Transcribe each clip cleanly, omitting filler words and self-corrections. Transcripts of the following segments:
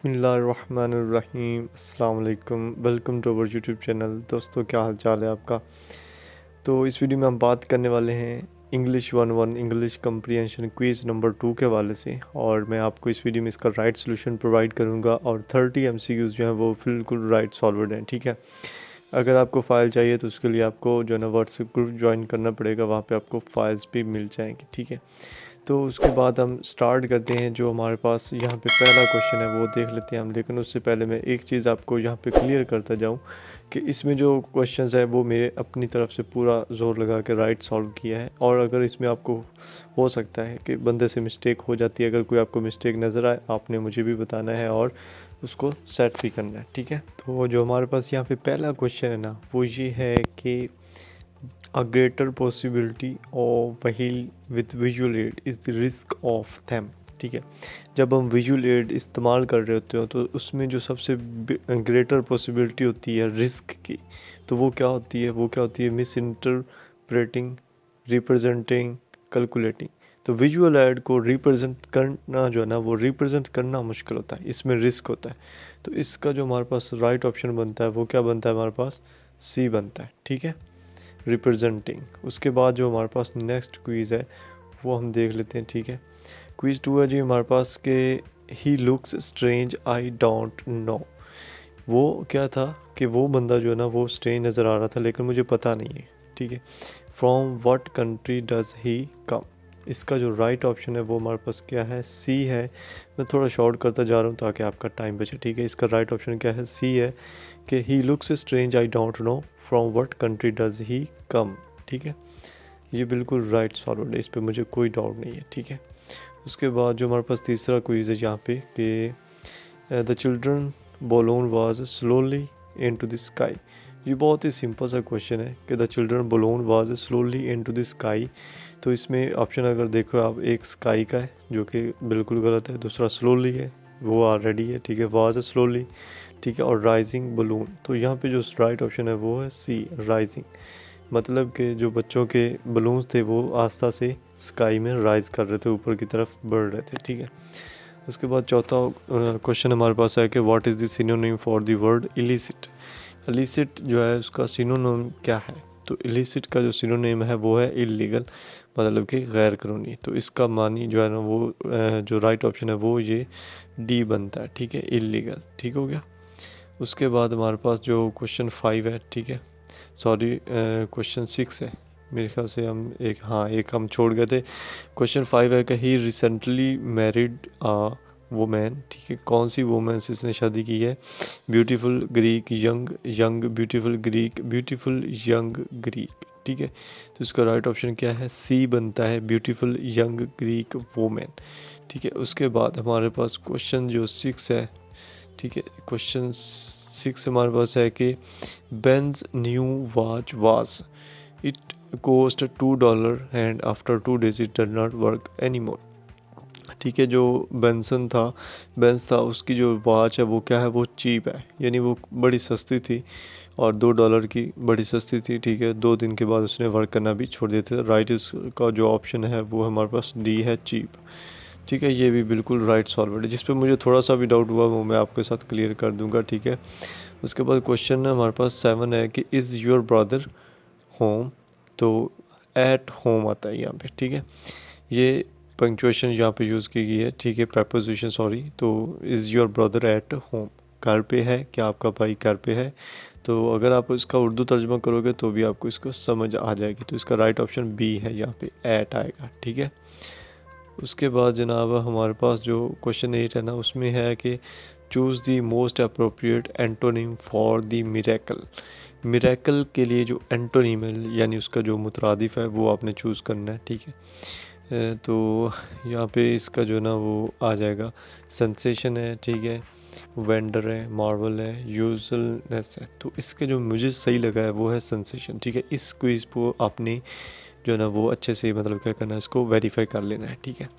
बिस्मिल्लाहिर्रहमानिर्रहीम अस्सलाम वालेकुम। Welcome to our YouTube channel. दोस्तों, क्या हाल चाल है आपका। तो इस वीडियो में हम बात करने वाले हैं English 101 English comprehension quiz number 2 के हवाले से, और मैं आपको इस वीडियो में इसका राइट सोल्यूशन प्रोवाइड करूंगा और 30 MCQs जो हैं वो बिल्कुल राइट सॉल्वड हैं। ठीक है, अगर आपको फ़ाइल चाहिए तो उसके लिए आपको जो है ना व्हाट्सएप ग्रुप ज्वाइन करना पड़ेगा, वहाँ पे आपको फ़ाइल्स भी मिल जाएंगी। ठीक है, तो उसके बाद हम स्टार्ट करते हैं। जो हमारे पास यहाँ पे पहला क्वेश्चन है वो देख लेते हैं हम, लेकिन उससे पहले मैं एक चीज़ आपको यहाँ पे क्लियर करता जाऊँ कि इसमें जो क्वेश्चंस है वो मेरे अपनी तरफ से पूरा जोर लगा के राइट सॉल्व किया है, और अगर इसमें आपको हो सकता है कि बंदे से मिस्टेक हो जाती है, अगर कोई आपको मिस्टेक नज़र आए आपने मुझे भी बताना है और उसको सेट भी करना है। ठीक है, तो जो हमारे पास यहाँ पे पहला क्वेश्चन है ना वो ये है कि a greater possibility of whale with visual aid is the risk of them। ठीक है, जब हम विजुअल एड इस्तेमाल कर रहे होते हो तो उसमें जो सबसे ग्रेटर पॉसिबिलिटी होती है रिस्क की, तो वो क्या होती है? वो क्या होती है? Miss interpreting, representing, calculating. तो विजुअल एड को रिप्रेजेंट करना जो है ना वो रिप्रेजेंट करना मुश्किल होता है, इसमें रिस्क होता है। तो इसका जो हमारे पास राइट ऑप्शन बनता है वो क्या बनता है? हमारे पास सी बनता है। ठीक है, रिप्रेजेंटिंग। उसके बाद जो हमारे पास नेक्स्ट क्विज़ है वो हम देख लेते हैं। ठीक है, क्विज़ 2 है जी हमारे पास के ही looks strange I don't no. वो क्या था कि वो बंदा जो है ना वो स्ट्रेंज नज़र आ रहा था लेकिन मुझे पता नहीं है। ठीक है, from what country does he come. इसका जो राइट ऑप्शन है वो हमारे पास क्या है? सी है। मैं थोड़ा शॉर्ट करता जा रहा हूँ ताकि आपका टाइम बचे। ठीक है, इसका राइट ऑप्शन क्या है? सी है कि he looks strange I don't know from what country does he come. ठीक है, ये बिल्कुल राइट सॉल्व है, इस पर मुझे कोई डाउट नहीं है। ठीक है, उसके बाद जो हमारे पास तीसरा क्विज़ है यहाँ पे कि the children balloon was slowly into the sky. ये बहुत ही सिंपल सा क्वेश्चन है कि the children balloon was slowly into the sky. तो इसमें ऑप्शन अगर देखो आप, एक स्काई का है जो कि बिल्कुल गलत है, दूसरा स्लोली है वो ऑलरेडी है। ठीक है, वाज स्लोली। ठीक है, और राइजिंग बलून। तो यहाँ पे जो राइट ऑप्शन है वो है सी, राइजिंग। मतलब कि जो बच्चों के बलून्स थे वो आस्था से स्काई में राइज कर रहे थे, ऊपर की तरफ बढ़ रहे थे। ठीक है, उसके बाद चौथा क्वेश्चन हमारे पास है कि what is the synonym for the word illicit. Illicit जो है उसका सिनोनिम क्या है? तो इलिसिट का जो सिनोनिम है वो है इलीगल, मतलब कि गैर कानूनी। तो इसका मानी जो है ना वो जो राइट ऑप्शन है वो ये डी बनता है। ठीक है, इलीगल। ठीक हो गया। उसके बाद हमारे पास जो क्वेश्चन 5 है, ठीक है, सॉरी क्वेश्चन 6 है मेरे ख्याल से, हम एक हम छोड़ गए थे। क्वेश्चन 5 है कि ही रिसेंटली मैरिड आ वुमेन। ठीक है, कौन सी वुमेन से इसने शादी की है? Beautiful Greek young, young beautiful Greek, beautiful young Greek. ठीक है, तो इसका राइट ऑप्शन क्या है? सी बनता है, ब्यूटीफुल यंग ग्रीक वुमेन। ठीक है, उसके बाद हमारे पास क्वेश्चन जो 6 है, ठीक है, क्वेश्चन 6 हमारे पास है कि Ben's new watch was it cost $2 and after 2 days it does not work any more. ठीक है, जो बेंस था उसकी जो वॉच है वो क्या है? वो चीप है, यानी वो बड़ी सस्ती थी, और $2 की बड़ी सस्ती थी। ठीक है, 2 दिन के बाद उसने वर्क करना भी छोड़ दिया था। राइट इसका जो ऑप्शन है वो हमारे पास डी है, चीप। ठीक है, ये भी बिल्कुल राइट सॉल्व है। जिस पे मुझे थोड़ा सा भी डाउट हुआ वो मैं आपके साथ क्लियर कर दूंगा। ठीक है, उसके बाद क्वेश्चन हमारे पास 7 है कि इज़ योर ब्रदर होम। तो एट होम आता है यहाँ पे। ठीक है, ये पंक्चुएशन यहाँ पे यूज़ की गई है। ठीक है, प्रपोजिशन सॉरी। तो is your brother at home, घर पे है, क्या आपका भाई घर पे है? तो अगर आप इसका उर्दू तर्जमा करोगे तो भी आपको इसको समझ आ जाएगी। तो इसका राइट ऑप्शन बी है, यहाँ पे एट आएगा। ठीक है, उसके बाद जनाब हमारे पास जो क्वेश्चन 8 है ना उसमें है कि choose the most appropriate antonym for the miracle. Miracle के लिए जो एंटोनिम है यानी उसका जो मुतरादिफ है वो आपने चूज़ करना है। ठीक है, तो यहाँ पे इसका जो ना वो आ जाएगा, सेंसेशन है। ठीक है, वेंडर है, मार्वल है, यूजलनेस है। तो इसके जो मुझे सही लगा है वो है सेंसेशन। ठीक है, इस क्विज़ को आपने जो है ना वो अच्छे से मतलब क्या करना है, इसको वेरीफाई कर लेना है। ठीक है,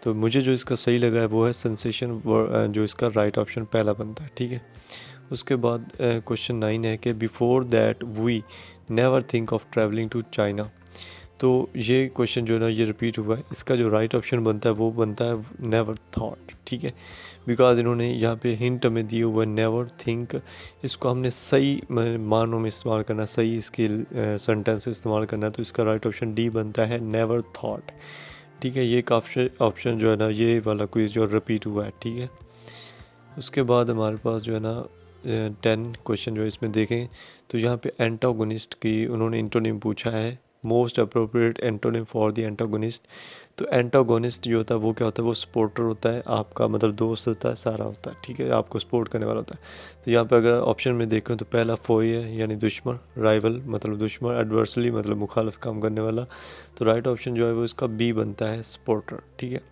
तो मुझे जो इसका सही लगा है वो है सेंसेशन, जो इसका राइट ऑप्शन पहला बनता है। ठीक है, उसके बाद क्वेश्चन 9 है कि before that we never think of travelling to China. तो ये क्वेश्चन जो है ना ये रिपीट हुआ है। इसका जो राइट ऑप्शन बनता है वो बनता है नेवर थॉट, ठीक है, बिकॉज इन्होंने यहाँ पे हिंट में दिए हुआ नेवर थिंक, इसको हमने सही मानों में इस्तेमाल करना, सही इसके सेंटेंस इस्तेमाल करना है। तो इसका राइट ऑप्शन डी बनता है नेवर थॉट, ठीक है। ये एक ऑप्शन जो है ना ये वाला क्विज जो रिपीट हुआ है, ठीक है। उसके बाद हमारे पास जो है ना 10 क्वेश्चन जो इसमें देखें तो यहाँ पे एंटागोनिस्ट की उन्होंने इंटोनिम पूछा है, most appropriate antonym for the antagonist. तो एंटागोनिस्ट जो होता है वो क्या होता है, वो सपोर्टर होता है आपका, मतलब दोस्त होता है, सारा होता है, ठीक है, आपको सपोर्ट करने वाला होता है। तो यहाँ पे अगर ऑप्शन में देखें तो पहला फोई है यानी दुश्मन, राइवल मतलब दुश्मन, एडवर्सली मतलब मुखालिफ काम करने वाला। तो राइट ऑप्शन जो है वो इसका बी बनता है, सपोर्टर, ठीक है।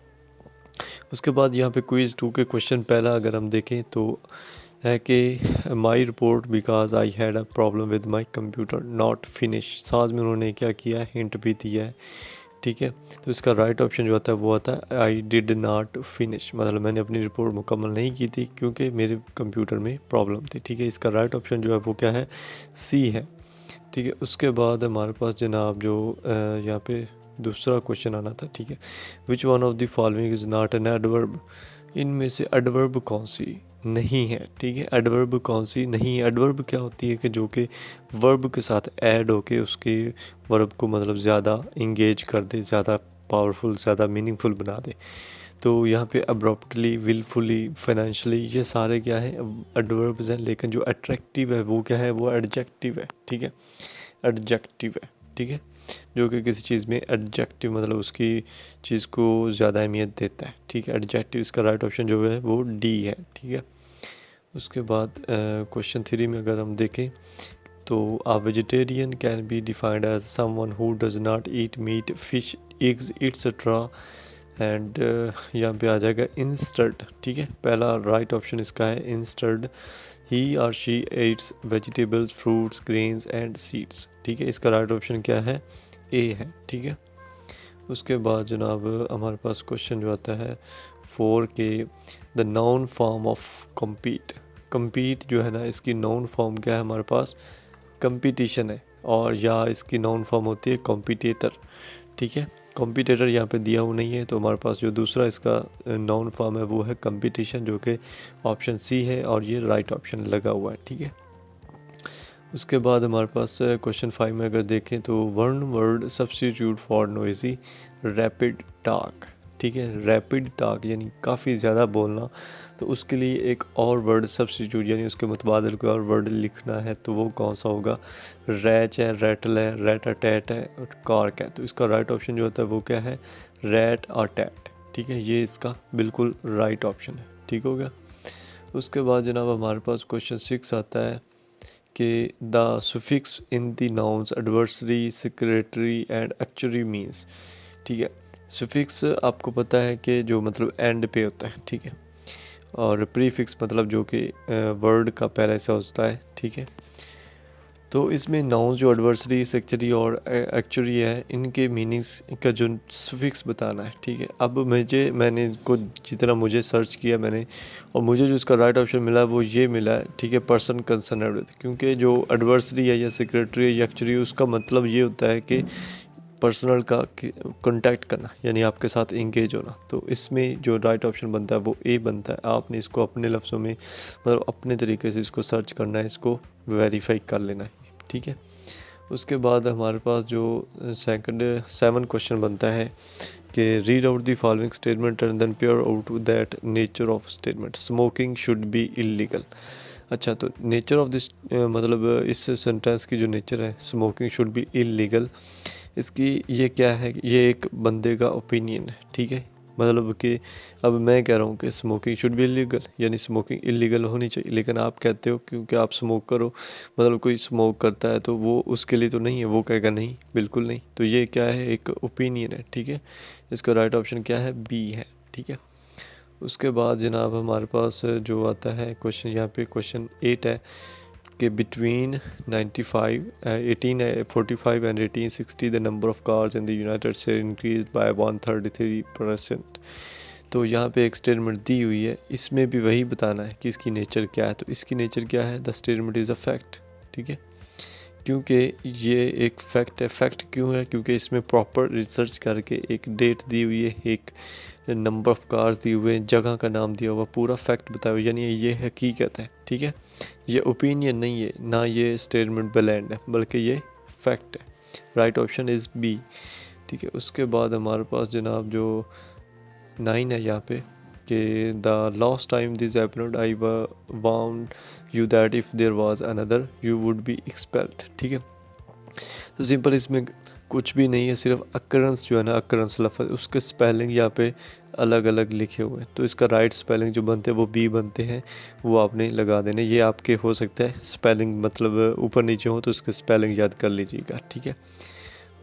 उसके बाद यहाँ पे क्विज 2 के क्वेश्चन पहला अगर हम देखें तो है कि माई report because I had a problem with my computer not finish, साथ में उन्होंने क्या किया है, हिंट भी दिया है, ठीक है। तो इसका राइट ऑप्शन जो होता है वो आता है आई डिड नॉट फिनिश, मतलब मैंने अपनी रिपोर्ट मुकम्मल नहीं की थी क्योंकि मेरे कंप्यूटर में प्रॉब्लम थी, ठीक है। इसका राइट ऑप्शन जो है वो क्या है, सी है, ठीक है। उसके बाद हमारे पास जनाब जो यहाँ पे दूसरा क्वेश्चन आना था, ठीक है। Which one of the following is not an adverb, इनमें से एडवर्ब कौन सी नहीं है, ठीक है। एडवर्ब कौन सी नहीं है, एडवर्ब क्या होती है कि जो कि वर्ब के साथ ऐड होके उसके वर्ब को मतलब ज़्यादा इंगेज कर दे, ज़्यादा पावरफुल, ज़्यादा मीनिंगफुल बना दे। तो यहाँ पे अब्रप्टली, विलफुली, फाइनेंशियली, ये सारे क्या है एडवर्ब्स हैं, लेकिन जो अट्रैक्टिव है वो क्या है, वो एडजेक्टिव है, ठीक है, एडजेक्टिव है, ठीक है, जो कि किसी चीज़ में एडजेक्टिव मतलब उसकी चीज़ को ज़्यादा अहमियत देता है, ठीक है, एडजेक्टिव। इसका राइट ऑप्शन जो है वो डी है, ठीक है। उसके बाद क्वेश्चन 3 में अगर हम देखें तो a vegetarian can be defined as someone who does not eat meat, fish, eggs etcetera, and यहाँ पे आ जाएगा इंस्टेड, ठीक है। पहला राइट ऑप्शन इसका है इंस्टेड, ही और she eats vegetables, fruits, grains and seeds, ठीक है। इसका राइट ऑप्शन क्या है, ए है, ठीक है। उसके बाद जनाब हमारे पास क्वेश्चन जो आता है 4 के the noun form of compete, compete जो है ना इसकी नाउन फॉर्म क्या है हमारे पास, कंपटीशन है, और या इसकी नाउन फॉर्म होती है कॉम्पिटिटर, ठीक है। कॉम्पिटिटर यहाँ पे दिया हुआ नहीं है, तो हमारे पास जो दूसरा इसका नाउन फॉर्म है वो है कंपटीशन, जो कि ऑप्शन सी है, और ये राइट ऑप्शन लगा हुआ है, ठीक है। उसके बाद हमारे पास क्वेश्चन 5 में अगर देखें तो one word substitute for noisy rapid talk, ठीक है। रैपिड टॉक यानी काफ़ी ज़्यादा बोलना, तो उसके लिए एक और वर्ड सब्स्टिट्यूट यानी उसके मुतबादिल कोई और वर्ड लिखना है, तो वो कौन सा होगा, रैच है, रैटल है, रैट अटैट है, और कार्क है। तो इसका राइट ऑप्शन जो होता है वो क्या है, रैट अटैट, ठीक है। ये इसका बिल्कुल राइट ऑप्शन है, ठीक हो गया। उसके बाद जनाब हमारे पास क्वेश्चन 6 आता है कि the suffix in the nouns adversary, secretary and actually means, ठीक है। सुफिक्स आपको पता है कि जो मतलब एंड पे होता है, ठीक है, और प्रीफिक्स मतलब जो कि वर्ड का पहले से होता है, ठीक है। तो इसमें नाउन जो एडवर्सरी, सेक्चुअली और एक्चुअली है, इनके मीनिंग्स का जो सुफिक्स बताना है, ठीक है। अब मैंने को जितना मुझे सर्च किया मैंने, और मुझे जो इसका राइट ऑप्शन मिला वो ये मिला है, ठीक है, पर्सन कंसर्न्ड, क्योंकि जो एडवर्सरी है या सेक्रेटरी है या एक्चुअली, उसका मतलब ये होता है कि पर्सनल का कांटेक्ट करना, यानी आपके साथ इंगेज होना। तो इसमें जो राइट ऑप्शन बनता है वो ए बनता है। आपने इसको अपने लफ्ज़ों में मतलब अपने तरीके से इसको सर्च करना है, इसको वेरीफाई कर लेना है, ठीक है। उसके बाद हमारे पास जो 7 क्वेश्चन बनता है कि read out the following statement and then pair out that nature of statement, smoking should be illegal. अच्छा, तो नेचर ऑफ दिस मतलब इस सेंटेंस की जो नेचर है, स्मोकिंग शुड बी इलीगल, इसकी ये क्या है, ये एक बंदे का ओपिनियन है, ठीक है। मतलब कि अब मैं कह रहा हूँ कि स्मोकिंग शुड बी इलीगल, यानी स्मोकिंग इलीगल होनी चाहिए, लेकिन आप कहते हो क्योंकि आप स्मोक करो, मतलब कोई स्मोक करता है तो वो उसके लिए तो नहीं है, वो कहेगा नहीं, बिल्कुल नहीं। तो ये क्या है, एक ओपिनियन है, ठीक है। इसका राइट ऑप्शन क्या है, बी है, ठीक है। उसके बाद जनाब हमारे पास जो आता है क्वेश्चन, यहाँ पे क्वेश्चन 8 है कि between 1845 and 1860 the number of cars in the United states increase by 133%। तो यहाँ पे एक स्टेटमेंट दी हुई है, इसमें भी वही बताना है कि इसकी नेचर क्या है। तो इसकी नेचर क्या है, the statement is a fact, ठीक है। क्योंकि ये एक फैक्ट है। फैक्ट क्यों है? क्योंकि इसमें प्रॉपर रिसर्च करके एक डेट दी हुई है, एक नंबर ऑफ कार्स दी हुए हैं, जगह का नाम दिया हुआ, पूरा फैक्ट बताया हुआ, यानी ये हकीकत है। ठीक है, ये ओपिनियन नहीं है, ना ये स्टेटमेंट ब्लैंड है, बल्कि ये फैक्ट है। Right option is B. ठीक है, उसके बाद हमारे पास जनाब जो 9 है यहाँ पे कि the last time this happened I warned you that if there was another you would be expelled. ठीक है, तो सिंपल इसमें कुछ भी नहीं है, सिर्फ अकरेंस जो है ना, अकरेंस लफ्ज़, उसके स्पेलिंग यहाँ पे अलग अलग लिखे हुए हैं, तो इसका राइट स्पेलिंग जो बनते हैं वो बी बनते हैं, वो आपने लगा देने। ये आपके हो सकता है स्पेलिंग मतलब ऊपर नीचे हो तो उसके स्पेलिंग याद कर लीजिएगा। ठीक है,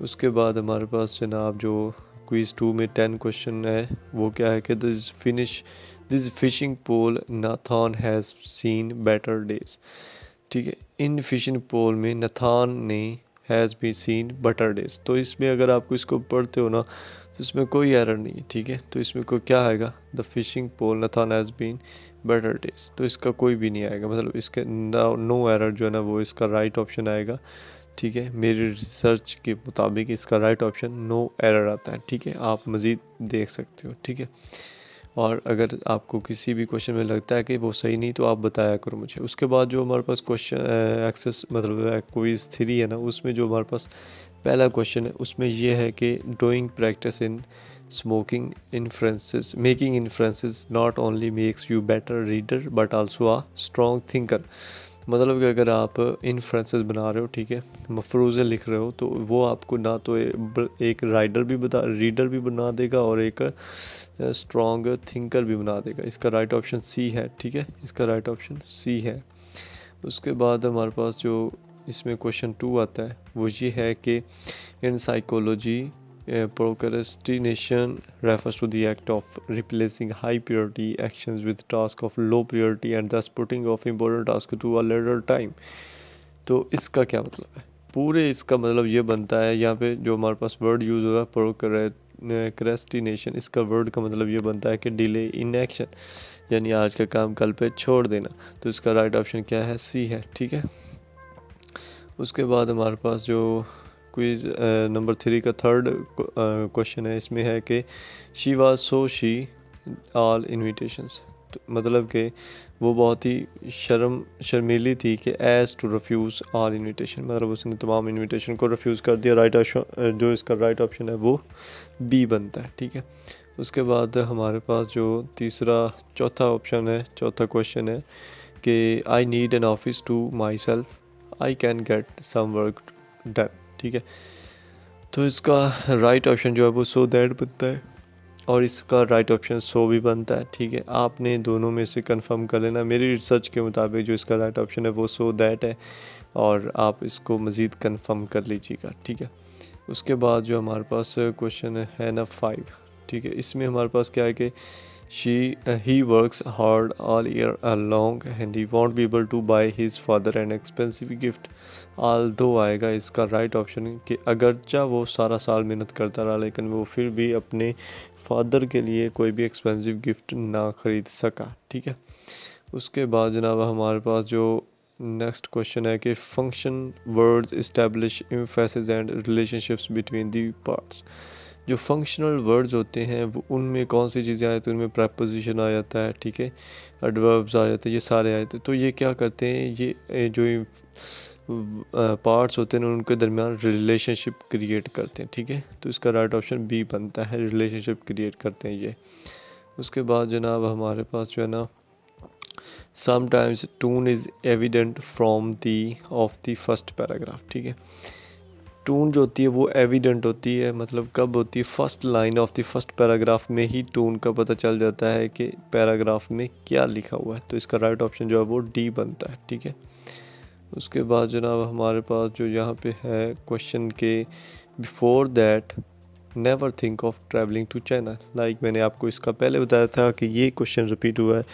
उसके बाद हमारे पास जनाब जो क्विज़ 2 में 10 क्वेश्चन है, वो क्या है कि this fishing pole Nathan has seen better days. ठीक है, इन फिशिंग पोल में नथान ने has be seen better days, तो इसमें अगर आपको इसको पढ़ते हो ना तो इसमें कोई एरर नहीं है। ठीक है, तो इसमें को क्या आएगा? The fishing pole Nathan has been better days, तो इसका कोई भी नहीं आएगा, मतलब इसके नो एरर जो है ना वो इसका राइट ऑप्शन आएगा। ठीक है, मेरी रिसर्च के मुताबिक इसका राइट ऑप्शन नो एरर आता है। ठीक है, आप मज़ीद देख सकते हो। ठीक है, और अगर आपको किसी भी क्वेश्चन में लगता है कि वो सही नहीं तो आप बताया करो मुझे। उसके बाद जो हमारे पास क्वेश्चन एक्सेस मतलब क्विज़ 3 है ना, उसमें जो हमारे पास पहला क्वेश्चन है उसमें ये है कि doing practice in smoking inferences making inferences not only makes you better reader but also a strong thinker. मतलब कि अगर आप इन्फ्रेंसेस बना रहे हो, ठीक है, मफरूज़े लिख रहे हो, तो वो आपको ना तो एक रीडर भी बना देगा और एक स्ट्रॉन्ग थिंकर भी बना देगा। इसका राइट ऑप्शन सी है। ठीक है, इसका राइट ऑप्शन सी है। उसके बाद हमारे पास जो इसमें क्वेश्चन 2 आता है वो ये है कि in psychology procrastination refers to the act of replacing high priority actions with tasks of low priority and thus putting off important tasks to a later time। तो इसका क्या मतलब है? पूरे इसका मतलब ये बनता है, यहाँ पे जो हमारे पास वर्ड यूज़ होगा प्रोक्रेस्टिनेशन, इसका वर्ड का मतलब ये बनता है कि डिले इन एक्शन, यानी आज का काम कल पे छोड़ देना। तो इसका राइट ऑप्शन क्या है? सी है। ठीक है, उसके बाद हमारे पास जो क्विज नंबर 3 का थर्ड क्वेश्चन है, इसमें है कि she was so she all invitations, तो मतलब कि वो बहुत ही शर्मीली थी कि as to refuse all invitation, मतलब उसने तमाम इन्विटेशन को रिफ्यूज़ कर दिया। राइट ऑप्शन जो इसका राइट ऑप्शन है वो बी बनता है। ठीक है, उसके बाद हमारे पास जो चौथा ऑप्शन है, चौथा क्वेश्चन है कि I need an office to myself I can get some work done. ठीक है, तो इसका राइट ऑप्शन जो है वो सो दैट बनता है और इसका राइट ऑप्शन सो भी बनता है। ठीक है, आपने दोनों में से कंफर्म कर लेना। मेरी रिसर्च के मुताबिक जो इसका राइट ऑप्शन है वो सो दैट है और आप इसको मज़ीद कंफर्म कर लीजिएगा। ठीक है, उसके बाद जो हमारे पास क्वेश्चन है ना 5। ठीक है, इसमें हमारे पास क्या है कि he works hard all year long and he won't be able to buy his father an expensive gift although आएगा इसका राइट ऑप्शन कि अगरचा वो सारा साल मेहनत करता रहा लेकिन वो फिर भी अपने फादर के लिए कोई भी एक्सपेंसिव गिफ्ट ना खरीद सका। ठीक है, उसके बाद जनाब हमारे पास जो नेक्स्ट क्वेश्चन है कि function words establish emphasis and relationships between the parts. जो फंक्शनल वर्ड्स होते हैं वो उनमें कौन सी चीज़ें आती हैं? उनमें प्रेपोजिशन आ जाता है। ठीक है, एडवर्ब्स आ जाते हैं, ये सारे आ जाते हैं। तो ये क्या करते हैं, ये जो पार्ट्स होते हैं उनके दरमियान रिलेशनशिप क्रिएट करते हैं। ठीक है, तो इसका राइट ऑप्शन बी बनता है, रिलेशनशिप क्रिएट करते हैं ये। उसके बाद जनाब हमारे पास जो है ना sometimes tone is evident from the of the first paragraph. ठीक है, टून जो होती है वो एविडेंट होती है, मतलब कब होती है? First line of the first paragraph में ही टून का पता चल जाता है कि पैराग्राफ में क्या लिखा हुआ है। तो इसका राइट ऑप्शन जो है वो डी बनता है। ठीक है, उसके बाद जनाब हमारे पास जो यहाँ पे है क्वेश्चन के before that never think of travelling to China. Like मैंने आपको इसका पहले बताया था कि ये क्वेश्चन रिपीट हुआ है,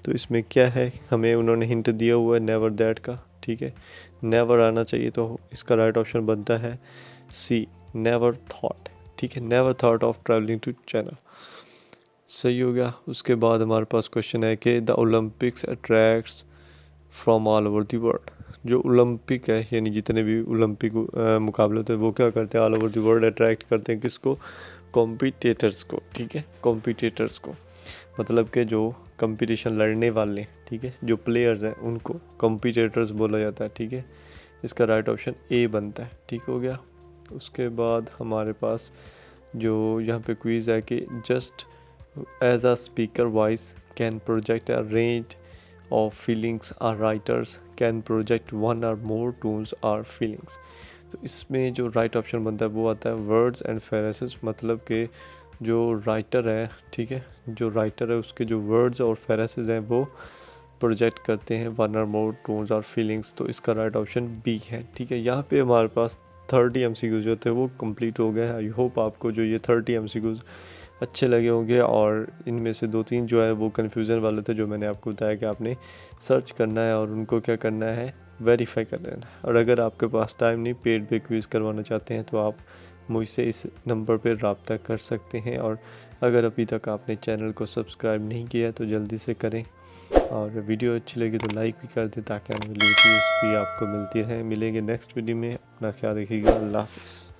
तो इसमें क्या है, हमें उन्होंने हिंट दिया हुआ है नेवर दैट का। ठीक है, नेवर आना चाहिए, तो इसका राइट ऑप्शन बनता है सी, नेवर थॉट। ठीक है, never thought of travelling to China, सही हो गया। उसके बाद हमारे पास क्वेश्चन है कि the Olympics attracts from all over the world. जो ओलंपिक है यानी जितने भी ओलंपिक मुकाबले होते हैं वो क्या करते हैं, all over the world attract करते हैं किसको, कॉम्पिटिटर्स को। ठीक है, कॉम्पिटिटर्स को मतलब कि जो कंपटीशन लड़ने वाले, ठीक है, जो प्लेयर्स हैं उनको कॉम्पिटिटर्स बोला जाता है। ठीक है, इसका राइट ऑप्शन ए बनता है। ठीक हो गया। उसके बाद हमारे पास जो यहाँ पे क्विज़ है कि just as a speaker voice can project a range of feelings or writers can project one or more tones or feelings। तो इसमें जो राइट ऑप्शन बनता है वो आता है वर्ड्स एंड फेरेसेस, मतलब कि जो राइटर है, ठीक है, जो राइटर है उसके जो वर्ड्स और फेरेसेस हैं वो प्रोजेक्ट करते हैं वन और मोर टोन्स और फीलिंग्स। तो इसका राइट ऑप्शन बी है। ठीक है, यहाँ पे हमारे पास 30 MCQs जो थे वो कंप्लीट हो गए हैं। आई होप आपको जो ये 30 MCQs अच्छे लगे होंगे और इनमें से 2-3 जो है वो कन्फ्यूज़न वाले थे, जो मैंने आपको बताया कि आपने सर्च करना है और उनको क्या करना है, वेरीफाई कर लेना। और अगर आपके पास टाइम नहीं, पेड पे क्विज़ करवाना चाहते हैं तो आप मुझसे इस नंबर पर रब्ता कर सकते हैं। और अगर अभी तक आपने चैनल को सब्सक्राइब नहीं किया तो जल्दी से करें, और वीडियो अच्छी लगी तो लाइक भी कर दें ताकि आने वाली वीडियोस भी आपको मिलती रहें। मिलेंगे नेक्स्ट वीडियो में, अपना ख्याल रखिएगा। अल्लाह हाफ़िज़।